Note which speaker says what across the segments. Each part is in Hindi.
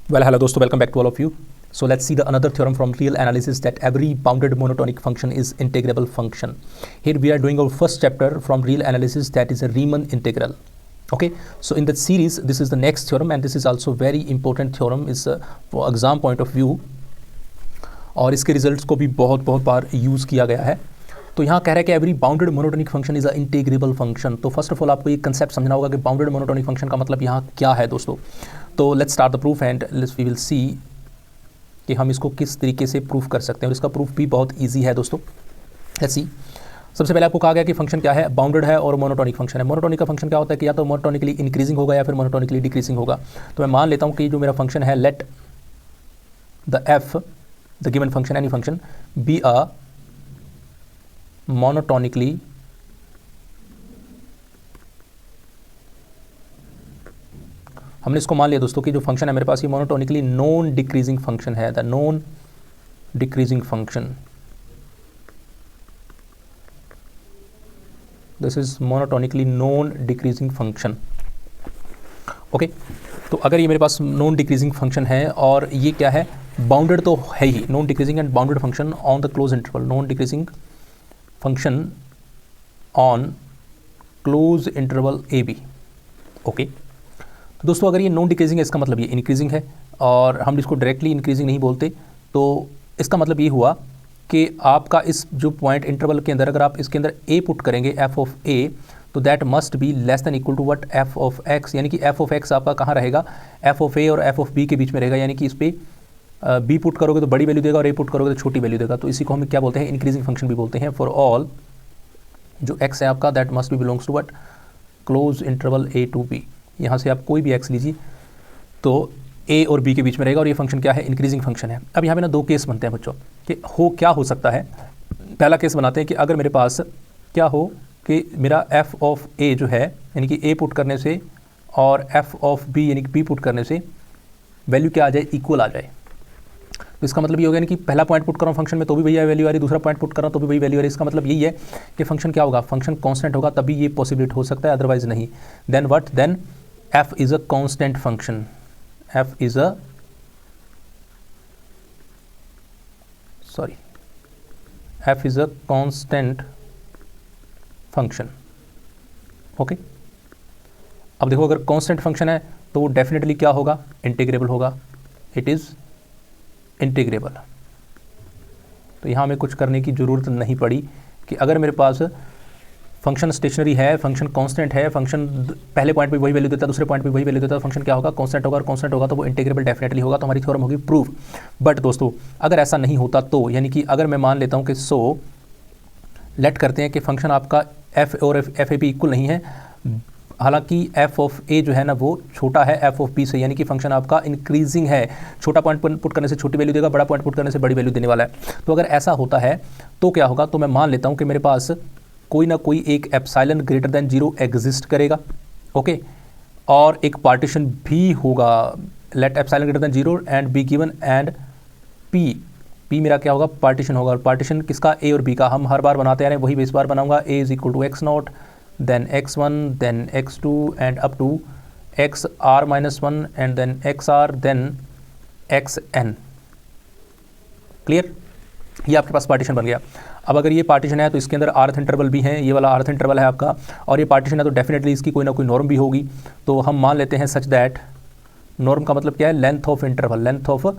Speaker 1: Well, hello दोस्तों, welcome back to all of you. So let's see the another theorem from real analysis that every bounded monotonic function is integrable function. Here we are doing our first chapter from real analysis, that is a Riemann integral. Okay, so in that series this is the next theorem and this is also very important theorem is for exam point of view और इसके रिजल्ट्स को भी बहुत बार यूज़ किया गया है. तो यहाँ कह रहा है कि every bounded monotonic function is a integrable function. तो फर्स्ट ऑफ ऑल आपको ये कंसेप्ट समझना होगा कि बाउंडेड मोनोटोनिक फंक्शन का मतलब यहाँ क्या है दोस्तों. तो let's start the proof and we will see कि हम इसको किस तरीके से प्रूफ कर सकते हैं और इसका प्रूफ भी बहुत ईजी है दोस्तों. Let's see. सबसे पहले आपको कहा गया कि फंक्शन क्या है, बाउंडेड है और मोनोटोनिक फंक्शन है. मोनोटोनिक का फंक्शन क्या होता है कि या तो मोनोटोनिकली इंक्रीजिंग होगा या फिर मोनोटोनिकली डिक्रीजिंग होगा. तो मैं मान लेता हूँ कि जो मेरा फंक्शन है, let the F the given function any function be a monotonically हमने इसको मान लिया दोस्तों कि जो फंक्शन है मेरे पास ये मोनोटोनिकली नॉन डिक्रीजिंग फंक्शन है, the non decreasing function. This is monotonically non decreasing function. Okay, तो अगर ये मेरे पास नॉन डिक्रीजिंग फंक्शन है और ये क्या है, बाउंडेड तो है ही, non decreasing and bounded function on the close interval, non decreasing function on close interval a b. Okay, तो दोस्तों अगर ये नॉन डिक्रीजिंग है इसका मतलब ये इंक्रीजिंग है और हम इसको डायरेक्टली इंक्रीजिंग नहीं बोलते. तो इसका मतलब ये हुआ कि आपका इस जो पॉइंट इंटरवल के अंदर अगर आप इसके अंदर ए पुट करेंगे एफ ऑफ ए, तो that must be less than equal to what f of x. यानी कि एफ ऑफ एक्स आपका कहाँ रहेगा, एफ ऑफ ए और एफ ऑफ बी के बीच में रहेगा. यानी कि इस पर बी पुट करोगे तो बड़ी वैल्यू देगा और ए पुट करोगे तो छोटी वैल्यू देगा. तो इसी को हम क्या बोलते हैं, इंक्रीजिंग फंक्शन भी बोलते हैं. फॉर ऑल जो एक्स है आपका that must be belongs to what close interval a to b. यहाँ से आप कोई भी एक्स लीजिए तो ए और बी के बीच में रहेगा और ये फंक्शन क्या है, इंक्रीजिंग फंक्शन है. अब यहाँ पे ना दो केस बनते हैं बच्चों कि क्या हो सकता है. पहला केस बनाते हैं कि अगर मेरे पास क्या हो कि मेरा एफ ऑफ ए जो है यानी कि ए पुट करने से और एफ ऑफ बी यानी कि बी पुट करने से वैल्यू क्या आ जाए, इक्वल आ जाए. तो इसका मतलब ये हो गया कि पहला पॉइंट पुट कर रहा हूँ फंक्शन में तो भी वही वैल्यू आ रही, दूसरा पॉइंट पुट कर रहा हूँ तो भी वही वैल्यू आ रही. इसका मतलब यही है कि फंक्शन क्या होगा, फंक्शन कांस्टेंट होगा, तभी ये पॉसिबिलिटी हो सकता है, अदरवाइज नहीं. Then what, then f is a constant function. F is a f is a constant function. Okay, अब देखो अगर कांस्टेंट फंक्शन है तो वो डेफिनेटली क्या होगा, इंटीग्रेबल होगा. It is integrable. तो यहाँ हमें कुछ करने की ज़रूरत नहीं पड़ी कि अगर मेरे पास फंक्शन स्टेशनरी है, फंक्शन कांस्टेंट है, फंक्शन पहले पॉइंट पे वही वैल्यू देता है, दूसरे पॉइंट पे वही वैल्यू देता है, फंक्शन क्या होगा, कांस्टेंट होगा और कांस्टेंट होगा तो वो इंटीग्रेबल डेफिनेटली होगा. तो हमारी थ्योरम होगी प्रूफ. बट दोस्तों अगर ऐसा नहीं होता तो यानी कि अगर मैं मान लेता हूँ कि लेट करते हैं कि फंक्शन आपका एफ और एफ ए बी इक्वल नहीं है, हालांकि एफ ऑफ ए जो है ना वो छोटा है एफ ऑफ बी से, यानी कि फंक्शन आपका इंक्रीजिंग है. छोटा पॉइंट पुट करने से छोटी वैल्यू देगा, बड़ा पॉइंट पुट करने से बड़ी वैल्यू देने वाला है. तो अगर ऐसा होता है तो क्या होगा, तो मैं मान लेता हूँ कि मेरे पास कोई ना कोई एक एप्सिलॉन ग्रेटर देन 0 एग्जिस्ट करेगा. ओके, और एक पार्टीशन भी होगा. Let epsilon greater than 0 and b given and p मेरा क्या होगा, पार्टीशन होगा. और पार्टीशन किसका, ए और बी का. हम हर बार बनाते आ रहे हैं, वही इस बार बनाऊंगा. A is equal to x naught, then x1, then x2 and up to xr minus 1 and then xr then xn. Clear, ये आपके पास पार्टीशन बन गया. अब अगर ये पार्टीशन है तो इसके अंदर आर्थ इंटरवल भी है, ये वाला आर्थ इंटरवल है आपका, और ये पार्टीशन है तो डेफिनेटली इसकी कोई ना कोई नॉर्म भी होगी. तो हम मान लेते हैं सच दैट नॉर्म का मतलब क्या है, length of interval, length of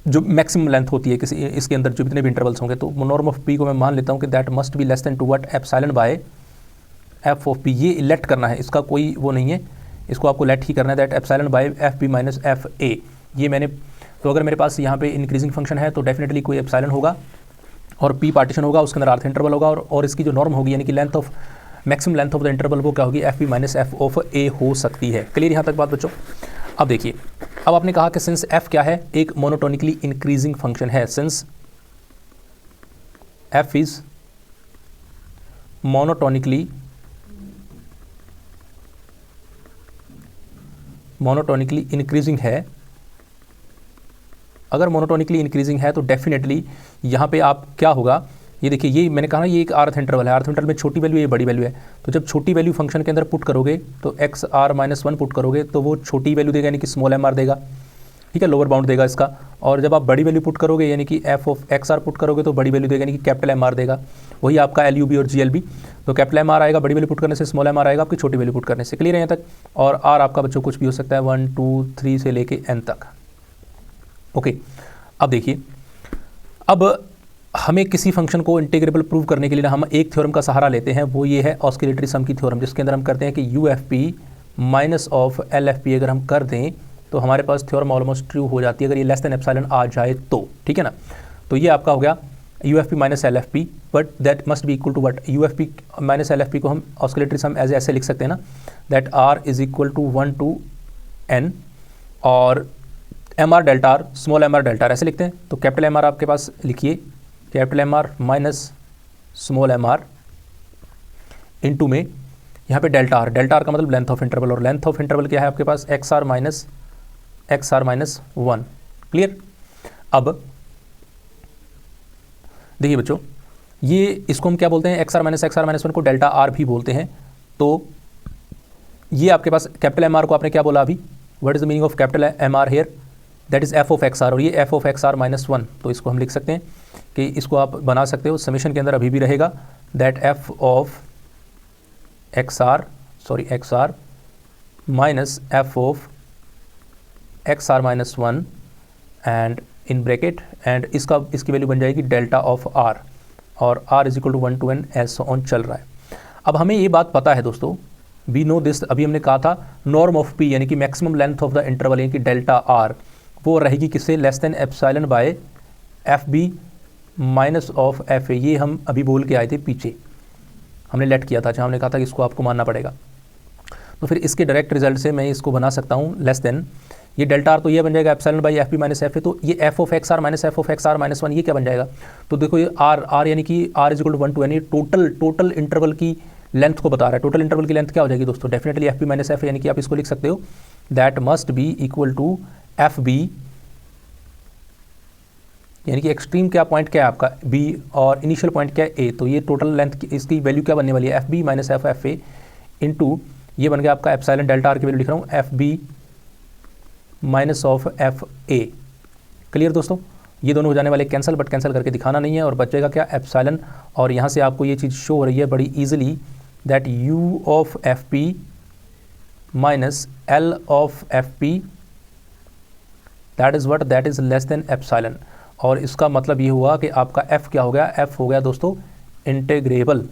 Speaker 1: जो मैक्सिमम लेंथ होती है किसी इसके अंदर जो जितने भी इंटरवल्स होंगे. तो नॉर्म ऑफ पी को मैं मान लेता हूँ कि that must be less than to what epsilon by f of p. ये लेट करना है, इसका कोई वो नहीं है, इसको आपको लेट ही करना है. That epsilon by f b minus f a. ये मैंने, तो अगर मेरे पास यहाँ पे इंक्रीजिंग फंक्शन है तो डेफिनेटली कोई एप्सिलॉन होगा और पी पार्टीशन होगा, उसके अंदर आर्थ इंटरवल होगा और इसकी जो नॉर्म होगी यानी कि length of maximum length of the interval वो क्या होगी, f b minus f of a हो सकती है. क्लियर यहाँ तक बात बच्चों. अब देखिए, अब आपने कहा कि सिंस f क्या है, एक मोनोटोनिकली इंक्रीजिंग फंक्शन है. Since f is monotonically increasing है. अगर मोनोटोनिकली इंक्रीजिंग है तो डेफिनेटली यहाँ पे आप क्या होगा ये देखिए, ये मैंने कहा ना ये एक आर्थ इंटरवल है, आर्थ इंटरवल में छोटी वैल्यू ये बड़ी वैल्यू है, तो जब छोटी वैल्यू फंक्शन के अंदर पुट करोगे तो x r minus one put करोगे तो वो छोटी वैल्यू देगा यानी कि स्मॉल एम आर देगा, ठीक है, लोअर बाउंड देगा इसका। और जब आप बड़ी वैल्यू पुट करोगे यानी कि f of x r put करोगे तो बड़ी वैल्यू देगा यानी कि कैपिटल एम आर देगा, वही आपका एल यू बी और जी एल बी। तो कैपिटल एम आर आएगा बड़ी वैल्यू पुट करने से, स्मॉल एम आर आएगा आपकी छोटी वैल्यू पुट करने से। क्लियर है यहाँ तक? और आर आपका बच्चों कुछ भी हो सकता है 1 2 3 से लेके एन तक। ओके, अब देखिए, अब हमें किसी फंक्शन को इंटीग्रेबल प्रूव करने के लिए ना हम एक थ्योरम का सहारा लेते हैं, वो ये है ऑस्किलेटरी सम की थ्योरम, जिसके अंदर हम करते हैं कि you f P minus of L f P अगर हम कर दें तो हमारे पास थ्योरम ऑलमोस्ट ट्रू हो जाती है अगर ये लेस देन एप्सिलॉन आ जाए तो, ठीक है ना। तो ये आपका हो गया U f P minus L f P, but that must be equal to what, U f P minus L f P को हम ऑस्किलेटरी सम एज ऐसे लिख सकते हैं ना, that r is equal to 1 to n और M r delta r, small m r delta r ऐसे लिखते हैं। तो कैपिटल एम आर आपके पास लिखिए, capital M r minus small m r into में यहाँ पे डेल्टा आर, डेल्टा आर का मतलब लेंथ ऑफ इंटरवल, और लेंथ ऑफ इंटरवल क्या है आपके पास एक्स आर माइनस 1। क्लियर? अब देखिए बच्चों, ये इसको हम क्या बोलते हैं, एक्स आर माइनस 1 को डेल्टा आर भी बोलते हैं। तो ये आपके पास कैपिटल एम आर को आपने क्या बोला अभी, what is the meaning of capital M r here, that is f of x r, और ये f of x r minus 1। तो इसको हम लिख सकते हैं कि इसको आप बना सकते हो समीशन के अंदर अभी भी रहेगा that f of x r minus f of x r minus 1 and in bracket, and इसकी वैल्यू बन जाएगी डेल्टा ऑफ आर, और r is equal to 1 to n ऐसा ऑन चल रहा है। अब हमें ये बात पता है दोस्तों, वी नो दिस, अभी हमने कहा था नॉर्म ऑफ पी यानी कि maximum length of the interval यानी कि डेल्टा आर वो रहेगी किससे, less than epsilon by f b minus of f a. ये हम अभी बोल के आए थे पीछे, हमने लेट किया था जहाँ हमने कहा था कि इसको आपको मानना पड़ेगा। तो फिर इसके डायरेक्ट रिजल्ट से मैं इसको बना सकता हूँ लेस देन, ये डेल्टा आर तो ये बन जाएगा epsilon by f b minus f a, तो ये f of x r minus f of x r minus 1 ये क्या बन जाएगा। तो देखो ये आर यानी कि r is equal to 1 to n, ये टोटल इंटरवल की लेंथ को बता रहा है। टोटल इंटरवल की लेंथ क्या हो जाएगी दोस्तों, definitely f b minus f, यानी कि आप इसको लिख सकते हो that must be equal to f b, यानी कि एक्सट्रीम क्या पॉइंट क्या है आपका बी और इनिशियल पॉइंट क्या है ए। तो ये टोटल लेंथ इसकी वैल्यू क्या बनने वाली है, f b minus f f a into ये बन गया आपका एप्सिलॉन डेल्टा आर की वैल्यू लिख रहा हूँ f b minus of f a. Clear दोस्तों? ये दोनों हो जाने वाले कैंसिल, बट कैंसिल करके दिखाना नहीं है, और बचेगा क्या एप्सिलॉन, और यहाँ से आपको ये चीज़ शो हो रही है बड़ी easily that you of F P minus L of F P that is what, that is less than epsilon. और इसका मतलब ये हुआ कि आपका f क्या हो गया, f हो गया दोस्तों integrable,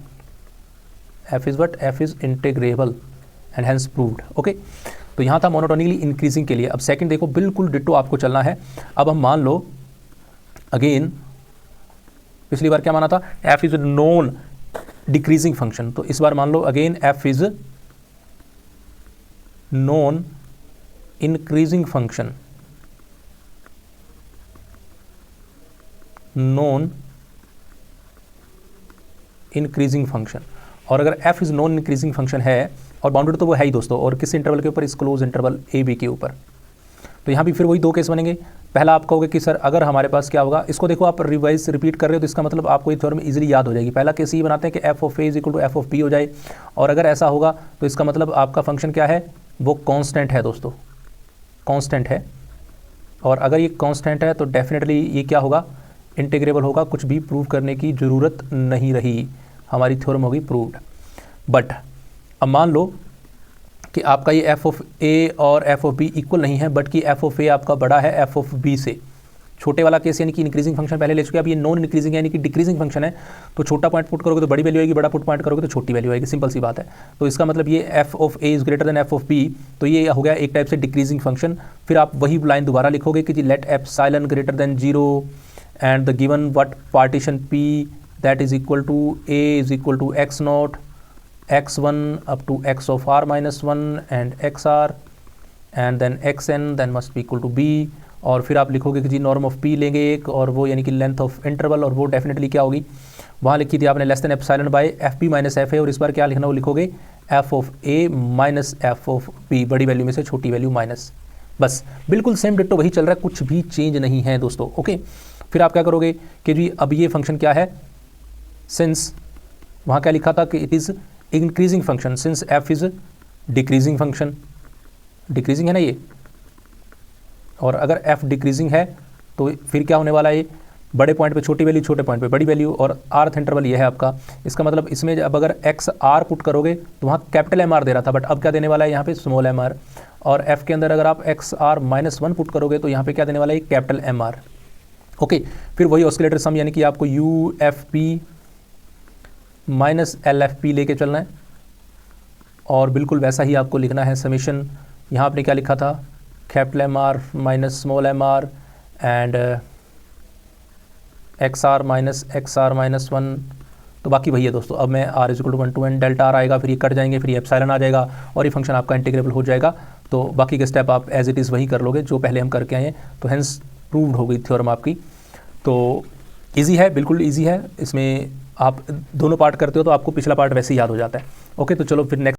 Speaker 1: f is what, f is integrable and hence proved. Okay, तो यहाँ था मोनोटोनिकली इंक्रीजिंग के लिए। अब सेकंड देखो, बिल्कुल डिट्टो आपको चलना है। अब हम मान लो अगेन, पिछली बार क्या माना था, f is non decreasing function, तो इस बार मान लो again f is non increasing function, non increasing function. और अगर f is non increasing function है, और बाउंडेड तो वो है ही दोस्तों, और किस इंटरवल के ऊपर, इस क्लोज इंटरवल ए बी के ऊपर। तो यहाँ भी फिर वही दो केस बनेंगे। पहला आप कहोगे कि सर अगर हमारे पास क्या होगा, इसको देखो आप रिपीट कर रहे हो तो इसका मतलब आपको ये थ्योरम इजीली याद हो जाएगी। पहला केस ये बनाते हैं कि f of a is equal to f of b हो जाए, और अगर ऐसा होगा तो इसका मतलब आपका फंक्शन क्या है, वो कांस्टेंट है दोस्तों, कांस्टेंट है। और अगर ये कांस्टेंट है तो डेफिनेटली ये क्या होगा, इंटीग्रेबल होगा, कुछ भी प्रूव करने की ज़रूरत नहीं रही, हमारी थ्योरम होगी प्रूव्ड। बट अब मान लो कि आपका ये एफ ऑफ ए और एफ ऑफ बी इक्वल नहीं है, बट कि एफ ऑफ ए आपका बड़ा है एफ ऑफ बी से। छोटे वाला केस यानी कि इंक्रीजिंग फंक्शन पहले ले चुके, अब ये नॉन इंक्रीजिंग यानी कि डिक्रीजिंग फंक्शन है, तो छोटा पॉइंट पुट करोगे तो बड़ी वैल्यू आएगी, बड़ा पॉइंट करोगे तो छोटी वैल्यू आएगी, सिंपल सी बात है। तो इसका मतलब ये f of a is greater than f of b, तो ये हो गया एक टाइप से डिक्रीजिंग फंक्शन। फिर आप वही लाइन दोबारा लिखोगे कि जी let epsilon greater than 0 and the given what partition p that is equal to a is equal to x naught x1 up to x of r minus 1 and xr and then xn then must be equal to b। और फिर आप लिखोगे कि जी नॉर्म ऑफ p लेंगे एक, और वो यानी कि लेंथ ऑफ इंटरवल, और वो डेफिनेटली क्या होगी, वहाँ लिखी थी आपने less than epsilon by f b minus f a, और इस बार क्या लिखना, वो लिखोगे f of a minus f of b, बड़ी वैल्यू में से छोटी वैल्यू माइनस। बस बिल्कुल सेम डिट्टो वही चल रहा है, कुछ भी चेंज नहीं है दोस्तों। ओके, फिर आप क्या करोगे कि जी अब ये फंक्शन क्या है, सिंस वहाँ क्या लिखा था कि it is increasing function, since F is decreasing function, decreasing है ना ये, और अगर एफ डिक्रीजिंग है तो फिर क्या होने वाला है, बड़े पॉइंट पे छोटी वैल्यू, छोटे पॉइंट पे बड़ी वैल्यू, और आर्थ इंटरवल ये है आपका। इसका मतलब इसमें अब अगर एक्स आर पुट करोगे तो वहाँ कैपिटल एम आर दे रहा था, बट अब क्या देने वाला है यहाँ पे स्मॉल एम आर, और एफ के अंदर अगर आप एक्स आर -1 पुट करोगे तो यहाँ पे क्या देने वाला है, कैपिटल एम आर। ओके, फिर वही ऑस्किलेटर सम यानी कि आपको you f P minus L f P लेके चलना है, और बिल्कुल वैसा ही आपको लिखना है समीशन। यहाँ आपने क्या लिखा था, capital M r minus small m r and x r minus 1, तो बाकी वही है दोस्तों। अब मैं r equal to 1 to n delta r आएगा, फिर ये कट जाएंगे, फिर ये एप्सिलॉन आ जाएगा, और ये फंक्शन आपका इंटीग्रेबल हो जाएगा। तो बाकी के स्टेप आप एज इट इज़ वही कर लोगे जो पहले हम करके आए हैं, तो हेंस प्रूव्ड हो गई थ्योरम आपकी। तो ईजी है, बिल्कुल ईजी है, इसमें आप दोनों पार्ट करते हो तो आपको पिछला पार्ट वैसे ही याद हो जाता है। ओके, तो चलो फिर नेक्स्ट